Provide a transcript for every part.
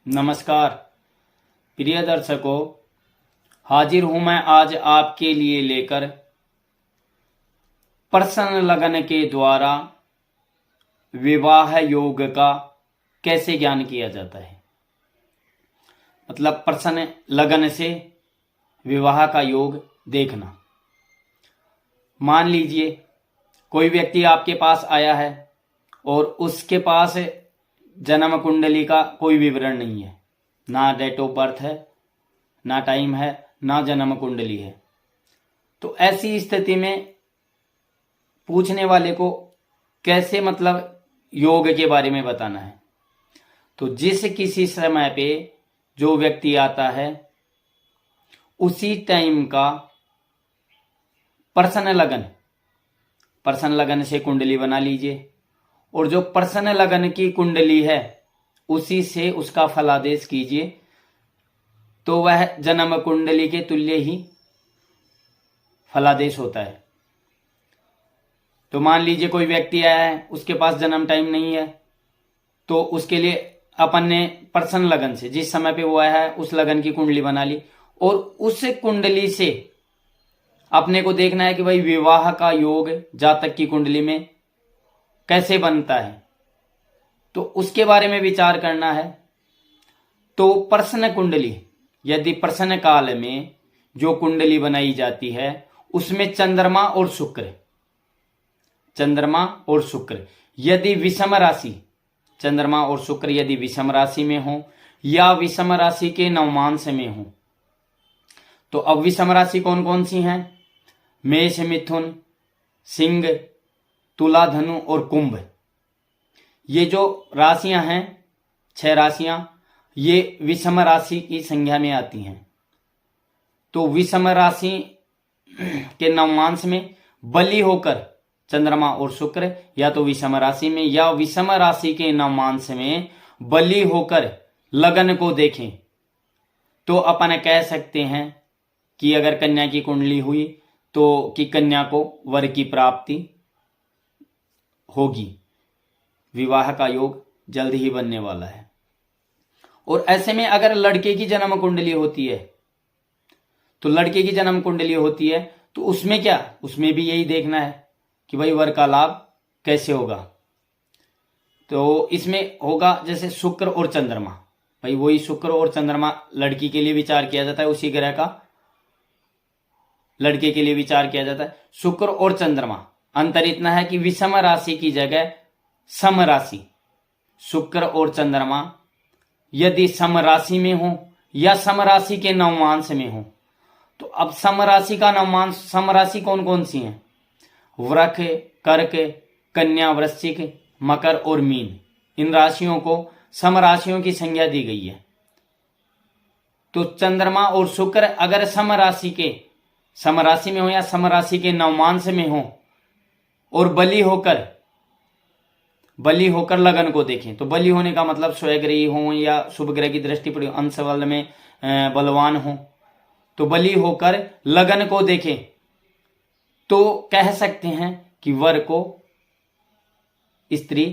नमस्कार प्रिय दर्शकों, हाजिर हूं मैं आज आपके लिए लेकर प्रश्न लगन के द्वारा विवाह योग का कैसे ज्ञान किया जाता है। मतलब प्रश्न लगन से विवाह का योग देखना। मान लीजिए कोई व्यक्ति आपके पास आया है और उसके पास जन्म कुंडली का कोई विवरण नहीं है, ना डेट ऑफ बर्थ है, ना टाइम है, ना जन्म कुंडली है। तो ऐसी स्थिति में पूछने वाले को कैसे मतलब योग के बारे में बताना है। तो जिस किसी समय पे जो व्यक्ति आता है उसी टाइम का प्रश्न लगन से कुंडली बना लीजिए और जो प्रश्न लगन की कुंडली है उसी से उसका फलादेश कीजिए, तो वह जन्म कुंडली के तुल्य ही फलादेश होता है। तो मान लीजिए कोई व्यक्ति आया है, उसके पास जन्म टाइम नहीं है, तो उसके लिए अपन ने प्रश्न लगन से जिस समय पे वो आया है उस लगन की कुंडली बना ली और उस कुंडली से अपने को देखना है कि भाई विवाह का योग जातक की कुंडली में कैसे बनता है, तो उसके बारे में विचार करना है। तो प्रश्न कुंडली, यदि प्रश्न काल में जो कुंडली बनाई जाती है उसमें चंद्रमा और शुक्र यदि विषम राशि, चंद्रमा और शुक्र यदि विषम राशि में हो या विषम राशि के नवमांश में हो, तो अब विषम राशि कौन कौन सी हैं? मेष, मिथुन, सिंह, तुला, धनु और कुंभ। ये जो राशियां हैं, 6 राशियां, ये विषम राशि की संज्ञा में आती हैं। तो विषम राशि के नवमांश में बली होकर चंद्रमा और शुक्र या तो विषम राशि में या विषम राशि के नवमांश में बली होकर लगन को देखें, तो अपन कह सकते हैं कि अगर कन्या की कुंडली हुई तो कि कन्या को वर की प्राप्ति होगी, विवाह का योग जल्द ही बनने वाला है। और ऐसे में अगर लड़के की जन्म कुंडली होती है तो उसमें क्या, उसमें भी यही देखना है कि भाई वर का लाभ कैसे होगा। तो इसमें होगा जैसे शुक्र और चंद्रमा, भाई वही शुक्र और चंद्रमा लड़की के लिए विचार किया जाता है, उसी ग्रह का लड़के के लिए विचार किया जाता है। शुक्र और चंद्रमा, अंतर इतना है कि विषम राशि की जगह सम राशि, शुक्र और चंद्रमा यदि सम राशि में हो या सम राशि के नवमांश में हो, तो अब सम राशि का नवमांश, सम राशि कौन कौन सी हैं? वृक, कर्क, कन्या, वृश्चिक, मकर और मीन। इन राशियों को सम राशियों की संज्ञा दी गई है। तो चंद्रमा और शुक्र अगर सम राशि में हो या सम राशि के नवमांश में हो और बली होकर लगन को देखें, तो बली होने का मतलब स्वग्रही हो या शुभ ग्रह की दृष्टि पड़ी, अंश बल में बलवान हो, तो बली होकर लगन को देखें तो कह सकते हैं कि वर को स्त्री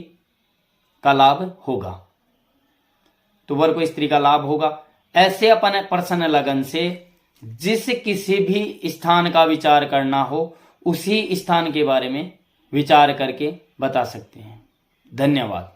का लाभ होगा। तो वर को स्त्री का लाभ होगा। ऐसे अपन प्रश्न लगन से जिस किसी भी स्थान का विचार करना हो उसी स्थान के बारे में विचार करके बता सकते हैं। धन्यवाद।